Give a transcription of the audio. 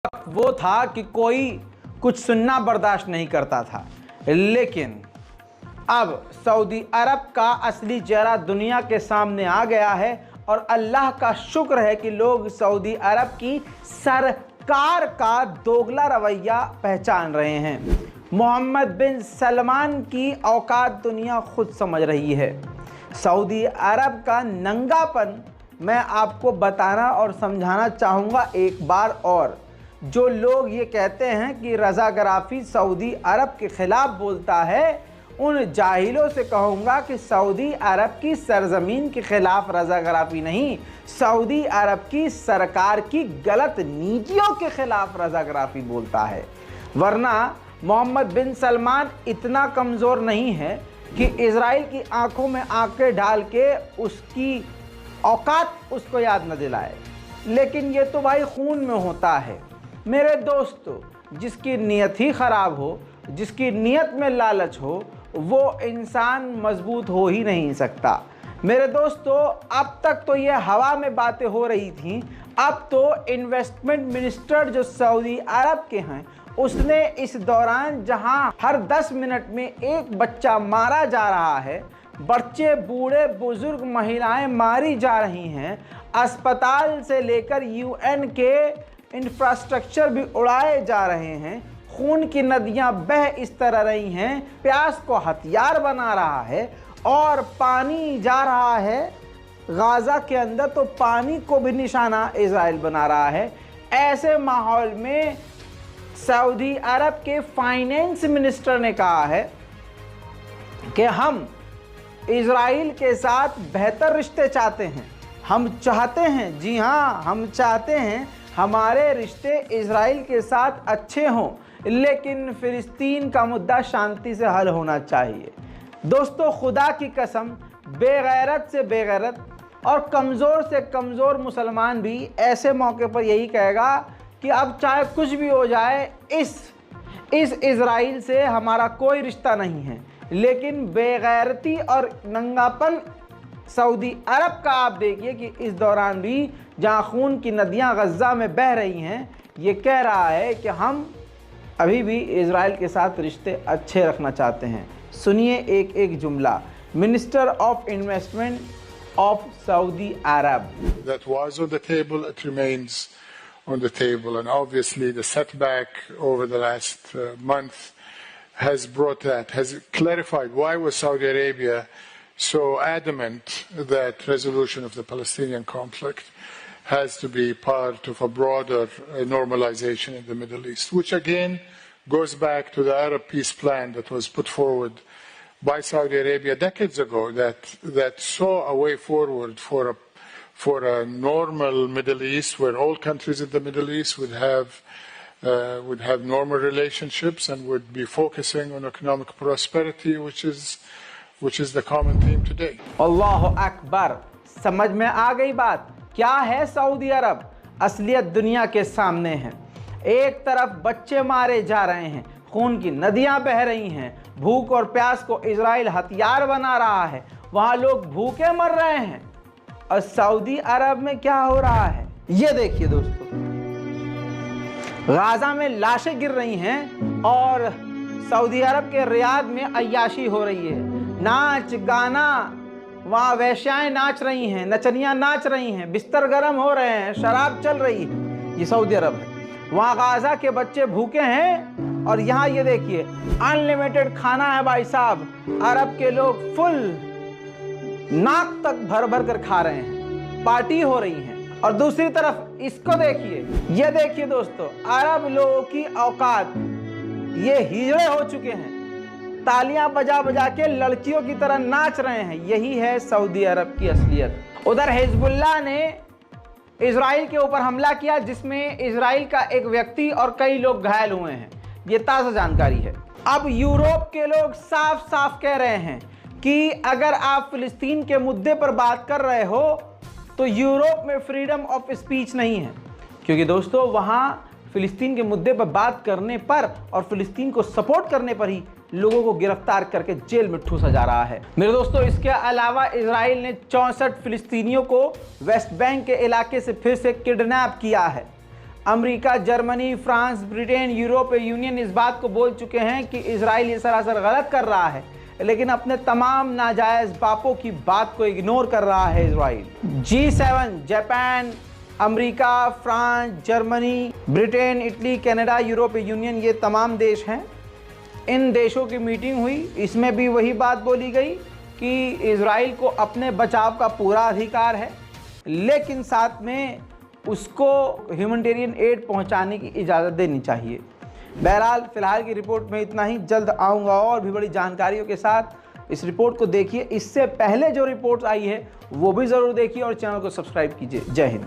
वक्त वो था कि कोई कुछ सुनना बर्दाश्त नहीं करता था, लेकिन अब सऊदी अरब का असली चेहरा दुनिया के सामने आ गया है और अल्लाह का शुक्र है कि लोग सऊदी अरब की सरकार का दोगला रवैया पहचान रहे हैं। मोहम्मद बिन सलमान की औकात दुनिया खुद समझ रही है। सऊदी अरब का नंगापन मैं आपको बताना और समझाना चाहूँगा एक बार और। जो लोग ये कहते हैं कि रज़ा गराफ़ी सऊदी अरब के ख़िलाफ़ बोलता है, उन जाहिलों से कहूँगा कि सऊदी अरब की सरज़मीन के ख़िलाफ़ रज़ा गराफ़ी नहीं, सऊदी अरब की सरकार की गलत नीतियों के ख़िलाफ़ रज़ा गराफ़ी बोलता है। वरना मोहम्मद बिन सलमान इतना कमज़ोर नहीं है कि इज़राइल की आंखों में आंखें डाल के उसकी औकात उसको याद न दिलाए। लेकिन ये तो भाई खून में होता है मेरे दोस्तों। जिसकी नीयत ही ख़राब हो, जिसकी नीयत में लालच हो, वो इंसान मजबूत हो ही नहीं सकता। मेरे दोस्तों, अब तक तो ये हवा में बातें हो रही थी, अब तो इन्वेस्टमेंट मिनिस्टर जो सऊदी अरब के हैं, उसने इस दौरान जहां हर 10 मिनट में एक बच्चा मारा जा रहा है, बच्चे, बूढ़े, बुजुर्ग, महिलाएं मारी जा रही हैं, अस्पताल से लेकर यूएन के इंफ्रास्ट्रक्चर भी उड़ाए जा रहे हैं, खून की नदियां बह इस तरह रही हैं, प्यास को हथियार बना रहा है और पानी जा रहा है गाज़ा के अंदर, तो पानी को भी निशाना इज़राइल बना रहा है। ऐसे माहौल में सऊदी अरब के फाइनेंस मिनिस्टर ने कहा है कि हम इज़राइल के साथ बेहतर रिश्ते चाहते हैं। हम चाहते हैं, जी हाँ, हम चाहते हैं हमारे रिश्ते इज़राइल के साथ अच्छे हों, लेकिन फ़िलिस्तीन का मुद्दा शांति से हल होना चाहिए। दोस्तों, खुदा की कसम, बेगैरत से बेगैरत और कमज़ोर से कमज़ोर मुसलमान भी ऐसे मौके पर यही कहेगा कि अब चाहे कुछ भी हो जाए, इस इज़राइल से हमारा कोई रिश्ता नहीं है। लेकिन बेगैरती और नंगापन सऊदी अरब का आप देखिए कि इस दौरान भी जहाँ खून की नदियाँ गज़ा में बह रही हैं, ये कह रहा है कि हम अभी भी इज़राइल के साथ रिश्ते अच्छे रखना चाहते हैं। सुनिए एक एक जुमला minister of investment of Saudi Arab. That was on the table, it remains on the table, and obviously the setback over the last month has brought that, has clarified why was Saudi Arabia so adamant that resolution of the Palestinian conflict has to be part of a broader normalization in the Middle East, which again goes back to the Arab peace plan that was put forward by Saudi Arabia decades ago, that saw a way forward for a normal Middle East, where all countries in the Middle East would have normal relationships and would be focusing on economic prosperity, which is the common theme today. अल्लाहु अकबर। समझ में आ गई बात? क्या है Saudi अरब? असलियत दुनिया के सामने है। एक तरफ बच्चे मारे जा रहे हैं, खून की नदियां बह रही हैं, भूख और प्यास को इज़राइल हथियार बना रहा है, वहाँ लोग भूखे मर रहे हैं। और सऊदी अरब में क्या हो रहा है ये देखिए दोस्तों, गाज़ा में लाशें गिर रही हैं और सऊदी अरब के रियाद में अय्याशी हो रही है। नाच गाना, वहाँ वैश्याएं नाच रही हैं, नचनियाँ नाच रही हैं, बिस्तर गर्म हो रहे हैं, शराब चल रही है। ये सऊदी अरब है। वहाँ गाज़ा के बच्चे भूखे हैं और यहाँ ये देखिए अनलिमिटेड खाना है भाई साहब। अरब के लोग फुल नाक तक भर भर कर खा रहे हैं, पार्टी हो रही है। और दूसरी तरफ इसको देखिए, ये देखिए दोस्तों, अरब लोगों की औकात, ये हिजड़े हो चुके हैं, तालियां बजा बजा के लड़कियों की तरह नाच रहे हैं। यही है सऊदी अरब की असलियत। उधर हिजबुल्लाह ने इज़राइल के ऊपर हमला किया, जिसमें इज़राइल का एक व्यक्ति और कई लोग घायल हुए हैं। ये ताज़ा जानकारी है। अब यूरोप के लोग साफ साफ कह रहे हैं कि अगर आप फिलिस्तीन के मुद्दे पर बात कर रहे हो तो यूरोप में फ्रीडम ऑफ स्पीच नहीं है, क्योंकि दोस्तों वहाँ फिलिस्तीन के मुद्दे पर बात करने पर और फिलिस्तीन को सपोर्ट करने पर ही लोगों को गिरफ्तार करके जेल में ठूसा जा रहा है। मेरे दोस्तों, इसके अलावा इजराइल ने 64 फिलिस्तीनियों को वेस्ट बैंक के इलाके से फिर से किडनैप किया है। अमेरिका, जर्मनी, फ्रांस, ब्रिटेन, यूरोपीय यूनियन इस बात को बोल चुके हैं कि इजराइल ये सरासर गलत कर रहा है, लेकिन अपने तमाम नाजायज़ बापों की बात को इग्नोर कर रहा है Israel. G7 Japan, America, France, Germany, Britain, Italy, Canada, यूरोपीय यूनियन, ये तमाम देश हैं। इन देशों की मीटिंग हुई, इसमें भी वही बात बोली गई कि इजराइल को अपने बचाव का पूरा अधिकार है, लेकिन साथ में उसको ह्यूमैनिटेरियन एड पहुंचाने की इजाज़त देनी चाहिए। बहरहाल फ़िलहाल की रिपोर्ट में इतना ही। जल्द आऊँगा और भी बड़ी जानकारियों के साथ। इस रिपोर्ट को देखिए, इससे पहले जो रिपोर्ट आई है वो भी ज़रूर देखिए और चैनल को सब्सक्राइब कीजिए। जय हिंद।